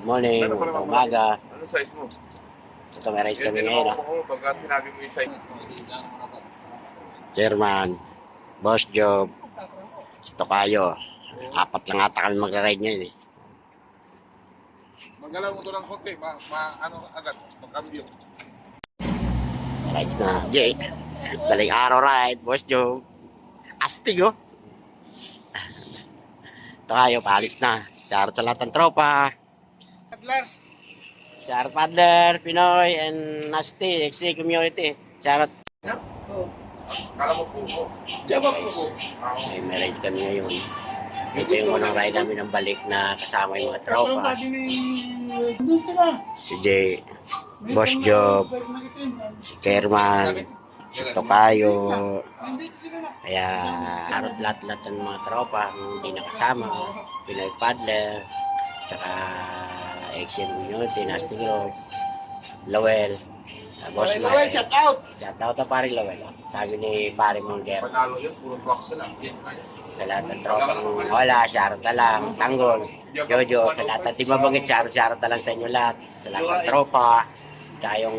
Morning, Meron pa naman umaga. Ano size mo? Ito, may rice kami Hindi ngayon. naman ako pagka sinabi mo yung size. Chairman, Boss Job, Stokayo. Apat lang ata kami magra-ride ngayon eh. Magalaw mo to ng konti, ano agad, magkambyo. Rides na, Jake. Daling araw ride, Boss Job. Astig oh. Stokayo, paalis na. Shoutout sa lahat ng tropa. Adlars! Shoutout Padler, Pinoy, and Nasty, XC community. Shoutout. Kala mo po. Diyan ba po? May ride kami ngayon. Ito yung unang ride namin ng balik na kasama yung mga tropa. Si Jay, Boss Job, si Kerman, si Tokayo. Kaya harap lahat-lahat ng mga tropa hindi nakasama. Pinoy Paddler, tsaka XM Community, Nasty Group, Lowell, Boss Mike. Lowell, shout out! Shout out na paring Lowell. Sabi ni paring Mongger. Panalo yun, puro box na lang. Sa lahat ng tropa wala, shoutout na lang. Tanggol, Jojo, sa lahat ng di mabanggit, shoutout na lang sa inyo lahat. Sa lahat ng tropa. Tsaka yung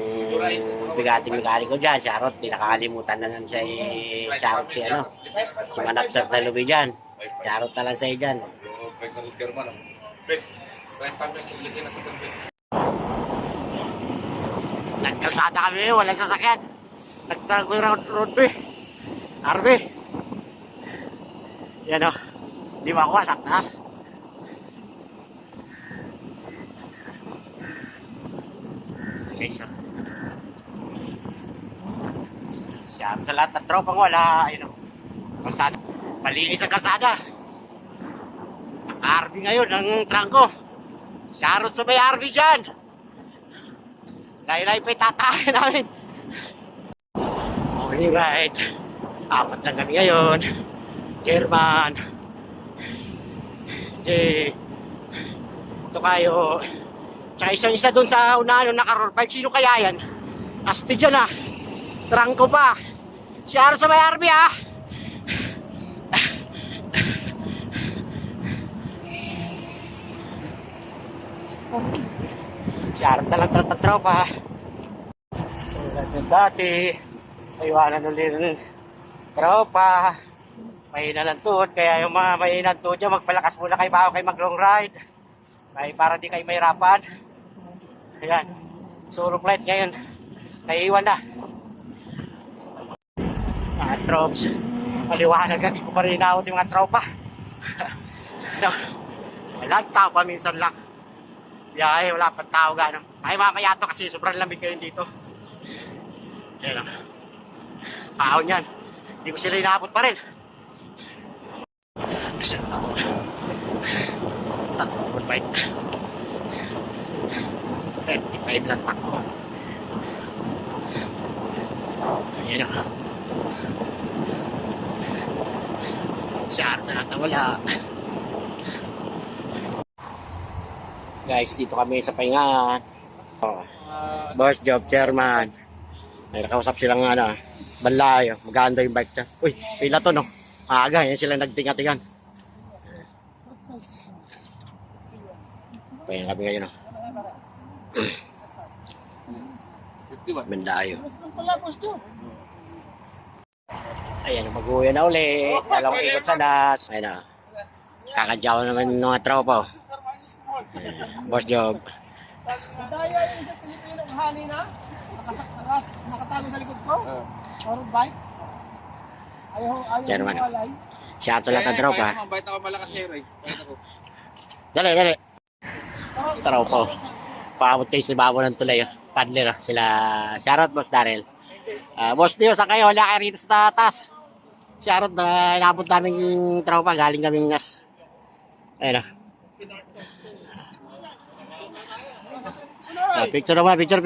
bigati-bigati ko dyan, shoutout, di nakakalimutan na lang siya shoutout si ano. Si Manapsat na lubi dyan. Shoutout na lang sa iyo dyan. Nagkalsada kami, walang sasakyan. Nagtago yung road B. RB. Yan o. Di ba ako sa taas? Okay, so. Siyam sa lahat ng tropang wala. Ayun o. Kalsada. Malinis ang kalsada. RB ngayon ang trangko. Shoutout sa may RB dyan. Laylay pa itatahin namin. Morning ride. Apat lang kami ngayon. German. Jay. Tokayo. Tsaka isa doon sa unahan yung naka-roll bike. Sino kaya yan? Astig yan ah. Trangko pa. Shoutout sa may RB ah. Shoutout na lang tropa. Tulad ng dati. Aywanan ulit ng tropa. Mahina ng tuhod. Kaya yung mga mahina ng tuhod dyan, magpalakas muna kayo bago kayo mag long ride. Kaya para di kayo mahirapan. Ayan. Solo flight ngayon. Naiiwan na. Mga trops. Maliwanag na. Di ko pa rin inaawat yung mga tropa. Walang tao pa minsan lang. Biyahe, wala pang tao gano'n. Ay mamaya to kasi sobrang lamig kayo dito. Ayan o. Kaon yan. Hindi ko sila inaabot pa rin. Kasi ako. Takbo bike. 35 lang takbo. Ayan o. Siyarta na wala. Guys, dito kami sa pahinga. Oh, Boss Job, Chairman. May nakausap silang banlayo. Maganda yung bike niya. Uy, pila to no. Aga, yan sila nagtinga-tingan. Pahinga kami ngayon no. Banlayo. Ayan, mag-uwi na ulit. Alam ko ikot sa das. Ayan na. Kakadyaw naman ng mga tropa. Boss Job. Daya yung sa Pilipinong hani na nakatago sa likod ko. Or bike. Ayaw Yan naman. walay. Siya ito lang ang tropa. Bait ako malakas share eh. Dali. Tropa. Paabot kayo sa babo ng tulay. Paddler. Sila. Shoutout Boss Darrell. Boss Dio, saan kayo? Wala kayo rito sa taas. Shoutout na inabot namin tropa. Galing kaming nas. Ayun na. Picture naman, picture.